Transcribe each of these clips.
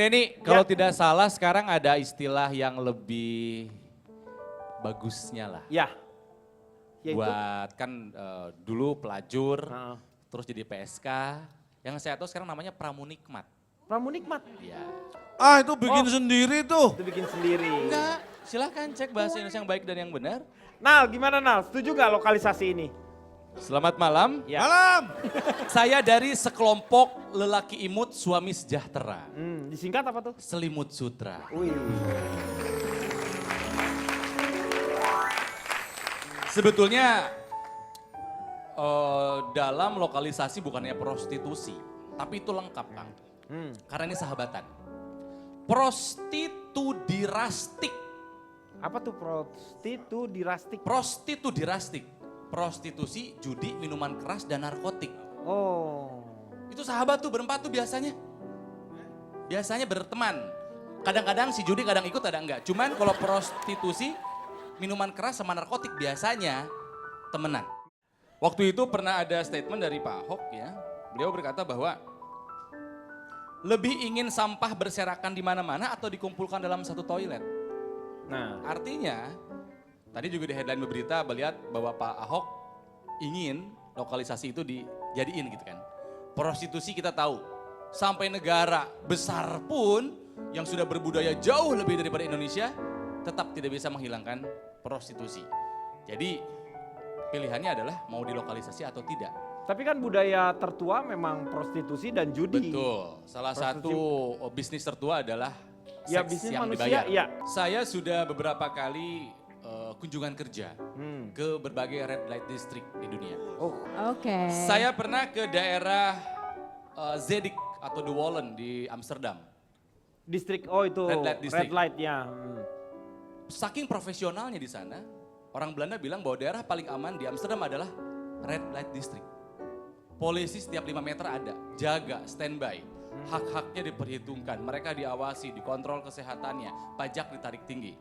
Denny, kalau tidak salah sekarang ada istilah yang lebih bagusnya lah. Ya. Yaitu? Buat kan dulu pelajur, Heeh. terus jadi PSK. Yang saya tahu sekarang namanya pramunikmat. Pramunikmat. Iya. Ah itu bikin sendiri tuh. Itu bikin sendiri. Enggak, silahkan cek bahasa Indonesia yang baik dan yang benar. Nal, gimana Nal? Setuju gak lokalisasi ini? Selamat malam, Ya. Malam. saya dari sekelompok lelaki imut suami sejahtera. Disingkat apa tuh? Selimut Sutra. Wih. Sebetulnya dalam lokalisasi bukannya prostitusi, tapi itu lengkap Kang. Karena ini sahabatan. Prostitudirastik. Apa tuh prostitudirastik? Prostitudirastik. Prostitusi, judi, minuman keras, dan narkotik. Oh. Itu sahabat tuh berempat tuh biasanya. Biasanya berteman. Kadang-kadang si judi kadang ikut, kadang enggak. Cuman kalau prostitusi, minuman keras sama narkotik biasanya temenan. Waktu itu pernah ada statement dari Pak Ahok ya. Beliau berkata bahwa lebih ingin sampah berserakan di mana-mana atau dikumpulkan dalam satu toilet. Nah, Artinya, tadi juga di headline berita melihat bahwa Pak Ahok ingin lokalisasi itu dijadiin gitu kan. Prostitusi kita tahu, sampai negara besar pun yang sudah berbudaya jauh lebih daripada Indonesia, tetap tidak bisa menghilangkan prostitusi. Jadi pilihannya adalah mau dilokalisasi atau tidak. tapi kan budaya tertua memang prostitusi dan judi. Betul, salah Prostitusi. satu bisnis tertua adalah Ya, seks bisnis yang manusia, dibayar. iya. Saya sudah beberapa kali kunjungan kerja Hmm. ke berbagai red light district di dunia. Oh, Oke. Saya pernah ke daerah Zedik atau De Wallen di Amsterdam. distrik, oh itu Red light district. red light ya. Saking profesionalnya di sana, orang Belanda bilang bahwa daerah paling aman di Amsterdam adalah red light district. Polisi setiap 5 meter ada, jaga, standby. Hak-haknya diperhitungkan, mereka diawasi, dikontrol kesehatannya, pajak ditarik tinggi.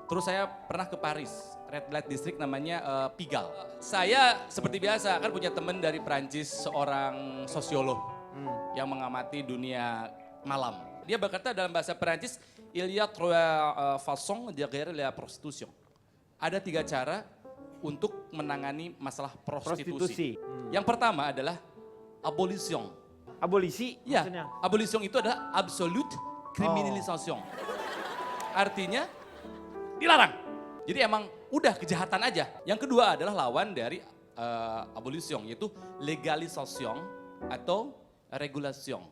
Terus saya pernah ke Paris, red light district namanya Pigalle. Saya seperti biasa kan punya teman dari Prancis, seorang sosiolog yang mengamati dunia malam. Dia berkata dalam bahasa Perancis, il y a trois façons de gérer la prostitution. Ada 3 cara untuk menangani masalah prostitusi. Yang pertama adalah abolition. Abolisi Ya, maksudnya. abolition itu adalah absolute criminalisation. Artinya dilarang. Jadi emang udah kejahatan aja. Yang kedua adalah lawan dari abolition, yaitu legalisation atau regulation.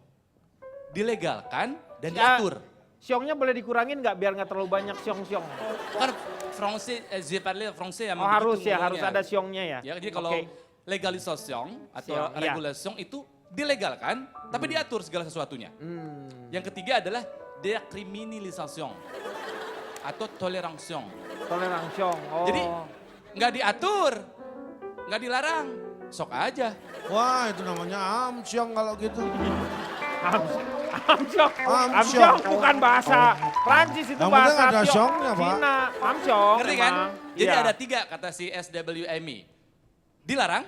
Dilegalkan dan Ya, diatur. Siongnya boleh dikurangin nggak biar nggak terlalu banyak siong-siong. Kan français, je parle français ya. Oh harus ya, harus ada siongnya ya. Ya, jadi kalau Oke. legalisation atau Siong, iya. regulation itu dilegalkan, tapi diatur segala sesuatunya. Yang ketiga adalah dekriminalisation atau toleration. Toleransi siong. Oh. Jadi nggak diatur, nggak dilarang, sok aja. Wah itu namanya amsyong kalau gitu. Amsyong. Amsyong. Amsyong bukan bahasa Prancis itu Yang penting bahasa ada siongnya, Pak. Cina. Amsyong. Ngerti kan? emang. Jadi Iya. ada 3 kata si SWMI. Dilarang,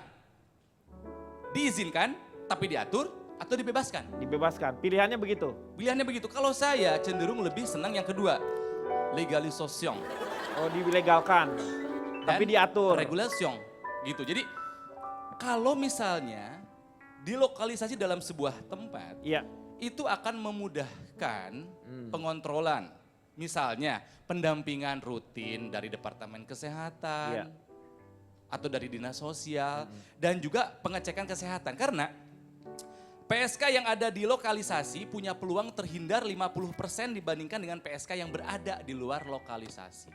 diizinkan, tapi diatur, atau dibebaskan. Dibebaskan. Pilihannya begitu. Pilihannya begitu. Kalau saya cenderung lebih senang yang kedua, legalisation. Oh dilegalkan. Tapi Dan diatur. regulation gitu. Jadi kalau misalnya dilokalisasi dalam sebuah tempat, Iya. itu akan memudahkan pengontrolan. Misalnya pendampingan rutin dari Departemen Kesehatan Iya. atau dari Dinas Sosial dan juga pengecekan kesehatan. Karena PSK yang ada di lokalisasi punya peluang terhindar 50% dibandingkan dengan PSK yang berada di luar lokalisasi.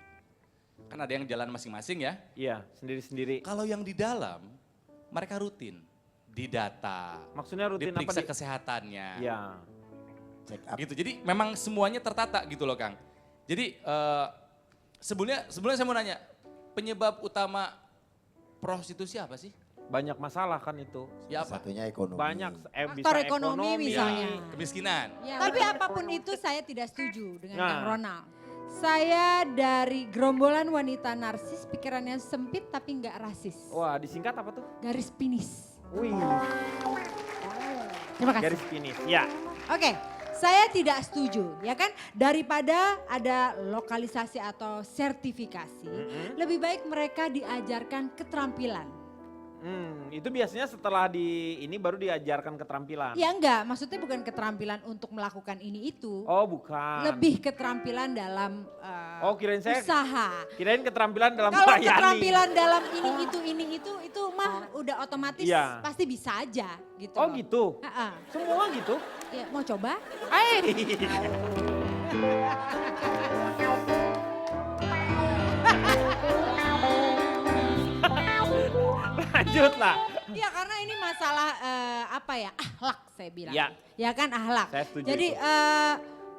Kan ada yang jalan masing-masing ya. Iya, sendiri-sendiri. Kalau yang di dalam, mereka rutin. Didata, Maksudnya rutin apa? diperiksa kesehatannya. Iya. Gitu. Jadi memang semuanya tertata gitu loh Kang. Jadi sebelumnya saya mau nanya, penyebab utama prostitusi apa sih? Banyak masalah kan itu. Ya apa? Satunya ekonomi. Banyak bisa Faktor ekonomi misalnya. Kemiskinan. Tapi apapun itu saya tidak setuju dengan Nah. Kang Ronald. Saya dari gerombolan wanita narsis, pikirannya sempit tapi nggak rasis. Wah, disingkat apa tuh? Garis finish. Wih, Terima kasih. garis finish. Ya. Oke, Saya tidak setuju, ya kan? Daripada ada lokalisasi atau sertifikasi, lebih baik mereka diajarkan keterampilan. Itu biasanya setelah ini baru diajarkan keterampilan. Ya enggak, maksudnya bukan keterampilan untuk melakukan ini itu. Oh bukan. Lebih keterampilan dalam kirain saya usaha. kirain keterampilan dalam Kalau melayani. keterampilan dalam ini itu mah udah otomatis Iya. pasti bisa aja gitu. Oh loh. gitu. Ha-ha. Semua gitu. Ya, mau coba? Lanjut lah. Iya karena ini masalah apa ya, akhlak saya bilang. Ya. Ya kan akhlak. Saya setuju Jadi itu.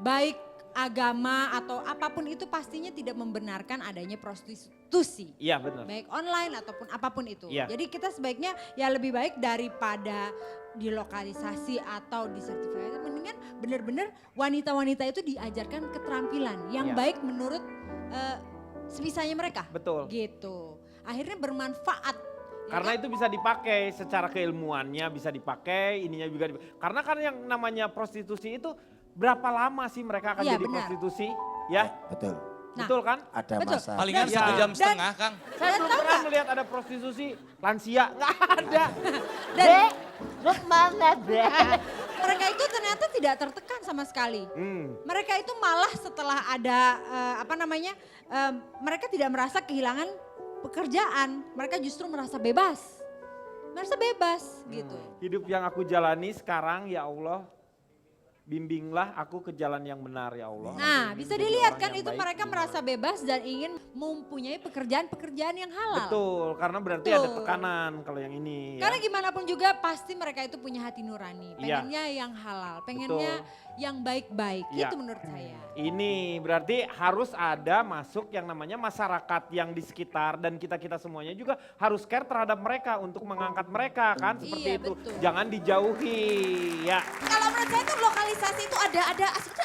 baik agama atau apapun itu pastinya tidak membenarkan adanya prostitusi. Iya benar. Baik online ataupun apapun itu. Iya. Jadi kita sebaiknya ya lebih baik daripada dilokalisasi atau disertifikasi. Mendingan benar-benar wanita-wanita itu diajarkan keterampilan yang Iya. baik menurut sebisanya mereka. Betul. Gitu. Akhirnya bermanfaat. ya Karena kan? itu bisa dipakai secara keilmuannya, bisa dipakai, ininya juga karena kan yang namanya prostitusi itu berapa lama sih mereka akan Iya, jadi benar. prostitusi? Ya, Betul. Nah, betul kan? Ada Betul. masa. Palingan Ya. 1 jam Dan- setengah, Kang. Saya belum tahu pernah nggak? melihat ada prostitusi lansia, nggak ada. Dan Lu mana deh? mereka itu ternyata tidak tertekan sama sekali. Mereka itu malah setelah ada mereka tidak merasa kehilangan pekerjaan. Mereka justru merasa bebas. Merasa bebas gitu. Hidup yang aku jalani sekarang ya Allah, bimbinglah aku ke jalan yang benar ya Allah. Nah Aku bisa menjadi dilihat orang kan yang itu baik. mereka merasa bebas dan ingin mempunyai pekerjaan-pekerjaan yang halal. Betul, karena berarti Betul. ada tekanan kalau yang ini. Karena Ya. gimana pun juga pasti mereka itu punya hati nurani. Iya. Pengennya yang halal, pengennya yang baik-baik. Iya. Itu menurut saya. Ini berarti harus ada masuk yang namanya masyarakat yang di sekitar dan kita-kita semuanya juga harus care terhadap mereka untuk mengangkat mereka kan seperti Iya, itu. betul. Jangan dijauhi ya. Kalau menurut saya tuh lokalisasi itu sebetulnya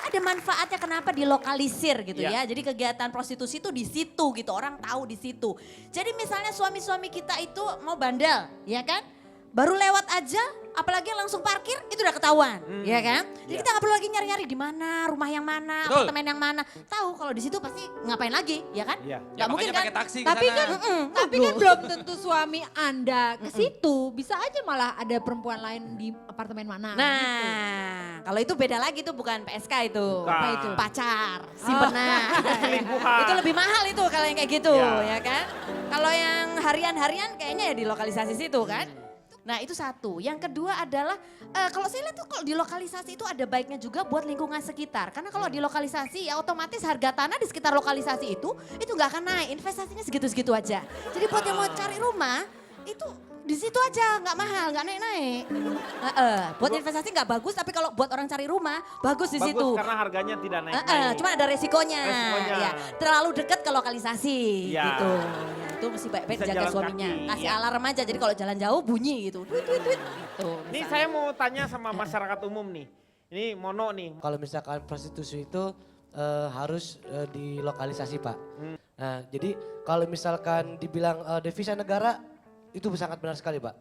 ada manfaatnya kenapa dilokalisir gitu Iya. ya. Jadi kegiatan prostitusi itu di situ gitu, orang tahu di situ. Jadi misalnya suami-suami kita itu mau bandel, ya kan? Baru lewat aja, apalagi langsung parkir itu udah ketahuan, ya kan? Jadi Iya. kita nggak perlu lagi nyari-nyari di mana, rumah yang mana, Betul. apartemen yang mana. Tahu kalau di situ pasti ngapain lagi, ya kan? Iya. Nggak mungkin makanya kan? pakai taksi ke Tapi sana. kan, tapi kan belum tentu suami Anda ke situ. Bisa aja malah ada perempuan lain di apartemen mana. gitu. Nah, kalau itu beda lagi tuh bukan PSK itu. Bukan. Apa itu? Pacar, simpenan. Selingkuhan. Itu lebih mahal itu kalau yang kayak gitu, Ya. ya kan? Kalau yang harian-harian kayaknya ya di lokalisasi situ kan. Nah itu satu. Yang kedua adalah kalau saya lihat tuh kalau di lokalisasi itu ada baiknya juga buat lingkungan sekitar. Karena kalau di lokalisasi ya otomatis harga tanah di sekitar lokalisasi itu nggak akan naik. Investasinya segitu-segitu aja. Jadi buat yang mau cari rumah itu di situ aja nggak mahal, nggak naik-naik. Buat investasi nggak bagus, tapi kalau buat orang cari rumah bagus di Bagus situ. karena harganya tidak naik-naik. Cuma ada resikonya. Resikonya. Ya, terlalu dekat ke lokalisasi Ya. gitu. Ya, itu mesti baik-baik Bisa jaga jalan suaminya. kaki, Kasih ya. alarm aja, jadi kalau jalan jauh bunyi gitu. Tweet gitu. Ini misalnya. saya mau tanya sama masyarakat umum nih. Ini Mono nih. Kalau misalkan prostitusi itu harus dilokalisasi Pak. Nah jadi kalau misalkan dibilang devisa negara itu sangat benar sekali Pak.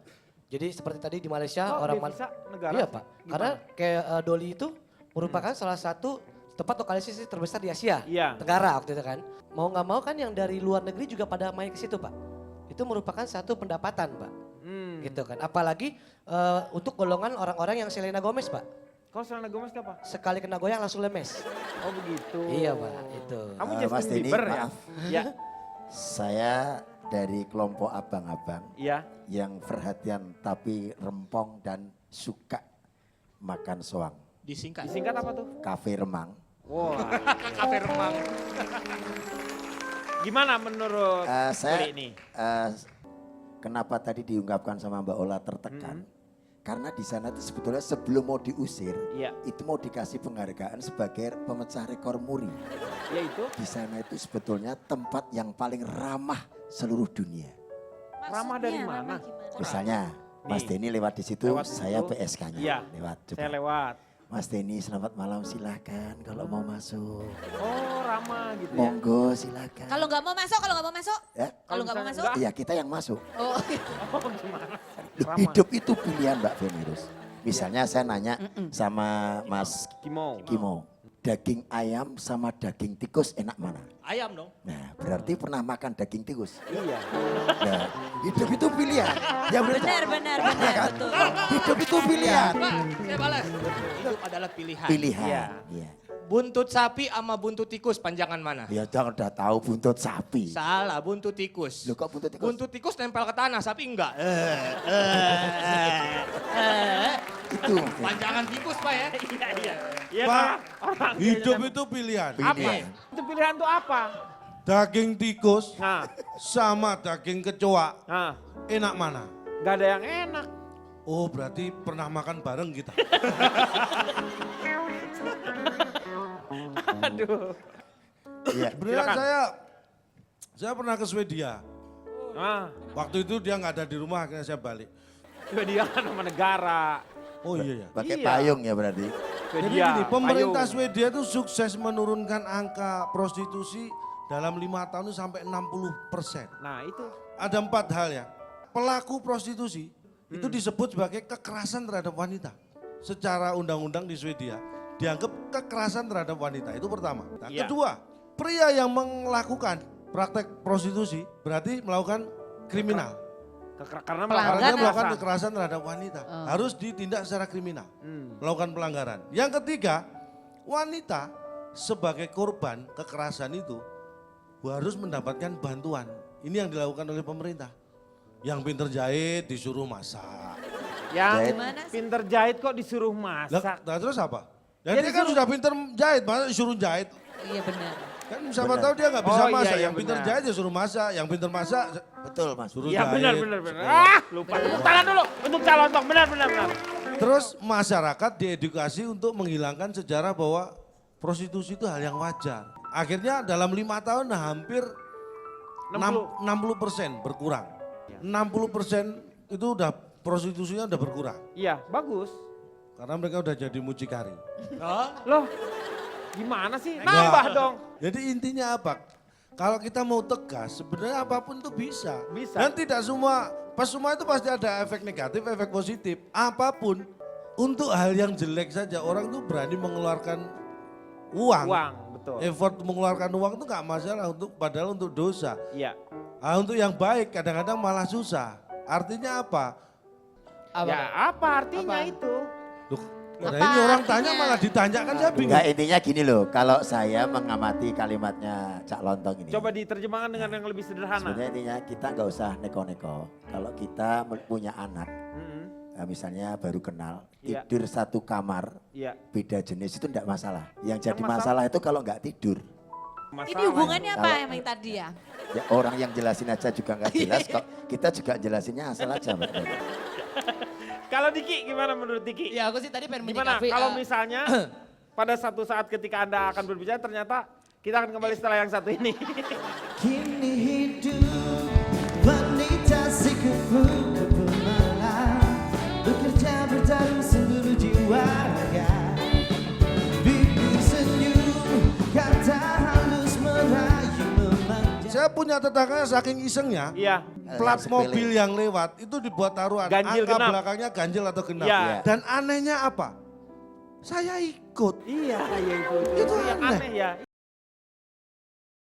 Jadi seperti tadi di Malaysia Oh, orang devisa negara? Iya Pak. Gimana? Karena kayak Doli itu merupakan salah satu tempat lokalisasi terbesar di Asia Iya. Tenggara waktu itu kan. Mau nggak mau kan yang dari luar negeri juga pada main ke situ Pak. Itu merupakan satu pendapatan Pak. Gitu kan. Apalagi untuk golongan orang-orang yang Selena Gomez Pak. Kalau Selena Gomez apa? Sekali kena goyang langsung lemes. Oh begitu. Iya Pak, itu. Kamu Mas Justin Denny, Bieber ya? maaf. Ya. Saya dari kelompok abang-abang Iya. yang perhatian tapi rempong dan suka makan soang. Disingkat. Disingkat apa tuh? Kafe Remang. Wah. Kafe Remang. Gimana menurut Saya Doli nih? kenapa tadi diungkapkan sama Mbak Ola tertekan? Karena di sana itu sebetulnya sebelum mau diusir, Iya. itu mau dikasih penghargaan sebagai pemecah rekor muri. Yaitu Di sana itu sebetulnya tempat yang paling ramah seluruh dunia. ramah dari Maksudnya, mana? ramah gimana? Misalnya Mas Nih, Denny lewat di situ, lewat di saya situ. PSK-nya Iya, lewat. Coba. Saya lewat. Mas Denny selamat malam silahkan kalau mau masuk. Oh ramah gitu ya. Monggo silakan. Kalau nggak mau masuk, kalau nggak mau masuk, Ya, kalau nggak mau misalnya masuk. enggak, iya kita yang masuk. Oh, Oh gimana? Loh, Ramah. hidup itu pilihan Mbak Venirus. Misalnya saya nanya sama Mas Kimo. daging ayam sama daging tikus enak mana? Ayam dong. Nah, berarti pernah makan daging tikus. Iya. Nah, hidup itu pilihan. Ya Benar, benar, betul. Hidup itu pilihan. Pak, saya balas. Hidup adalah pilihan. Pilihan. Iya. Buntut sapi sama buntut tikus panjangan mana? Ya jangan udah tahu buntut sapi. Salah, buntut tikus. Loh kok buntut tikus? Buntut tikus nempel ke tanah, sapi enggak. Itu. Panjangan tikus, Pak ya. Iya, Pak, orang hidup itu pilihan. apa? Pilihan. Itu pilihan tuh apa? Daging tikus Nah, sama daging kecoa nah, enak mana? nggak ada yang enak. Oh berarti pernah makan bareng kita. Aduh. Iya. Sebenarnya Silakan. saya pernah ke Swedia. Nah, Waktu itu dia nggak ada di rumah, akhirnya saya balik. Swedia kan sama negara. Oh iya ya. Pakai Iya. payung ya berarti. Jadi Swedia, gini, pemerintah payung. Swedia itu sukses menurunkan angka prostitusi dalam 5 tahun itu sampai 60%. Nah itu. Ada 4 hal ya. Pelaku prostitusi itu disebut sebagai kekerasan terhadap wanita. Secara undang-undang di Swedia dianggap kekerasan terhadap wanita, itu pertama. Nah, Iya. kedua, pria yang melakukan praktek prostitusi berarti melakukan kriminal. Karena Pelanggaran Karena dia melakukan melakukan kekerasan. kekerasan terhadap wanita. Oh. Harus ditindak secara kriminal. Hmm. Melakukan pelanggaran. Yang ketiga, wanita sebagai korban kekerasan itu harus mendapatkan bantuan. Ini yang dilakukan oleh pemerintah. Yang pinter jahit disuruh masak. Yang Gimana sih? pinter jahit kok disuruh Lah, masak. nah terus apa? Ya Dan dia kan disuruh- sudah pinter jahit, masa disuruh jahit. Iya benar. Kan siapa Benar. tahu dia nggak bisa Oh, iya, masak. iya, Yang pinter benar. jahit ya suruh masak. Yang pinter masak Betul Mas. suruh Iya jahit. benar. Ah lupa. Tepuk tangan dulu untuk calon tong. Benar. Terus masyarakat diedukasi untuk menghilangkan sejarah bahwa prostitusi itu hal yang wajar. Akhirnya dalam 5 tahun hampir 60% berkurang. Ya. 60% itu udah prostitusinya udah berkurang. Iya bagus. Karena mereka udah jadi mucikari. Loh gimana sih? Enggak. Nambah dong. Jadi intinya apa? Kalau kita mau tegas, sebenarnya apapun itu bisa. Bisa. Dan tidak semua, pas semua itu pasti ada efek negatif, efek positif. Apapun, untuk hal yang jelek saja orang tuh berani mengeluarkan uang. Uang betul. Effort mengeluarkan uang itu nggak masalah, padahal untuk dosa. Iya. Untuk yang baik kadang-kadang malah susah. Artinya apa? Ya apa artinya Apa? itu? Loh, Apa ini orang artinya? tanya malah ditanya kan saya bingung. Enggak, intinya gini loh, kalau saya mengamati kalimatnya Cak Lontong ini. Coba diterjemahkan dengan yang lebih sederhana. Sebenarnya intinya kita nggak usah neko-neko. Kalau kita punya anak, Mm-mm. misalnya baru kenal, Iya. tidur satu kamar, Iya. beda jenis itu enggak masalah. Yang jadi Yang masalah itu kalau nggak tidur. Ini hubungannya apa Kalau- emang tadi ya? Ya orang yang jelasin aja juga nggak jelas kok. Kita juga jelasinnya asal aja Mbak. Kalau Diki gimana menurut Diki? Ya aku sih tadi pengen Gimana menyikapi, kalau misalnya pada satu saat ketika Anda akan berbicara ternyata kita akan kembali setelah yang satu ini. Kini hidup wanita si kepala bekerja bertarung seluruh jiwa raga. Bibir senyum kata halus merayu memanja. Saya punya tetangga saking isengnya, Iya. plat Sepele. mobil yang lewat itu dibuat taruhan. Ganjil Angka genap. belakangnya ganjil atau genap. Iya. Dan anehnya apa? Saya ikut. Iya, itu Itu yang aneh. aneh ya.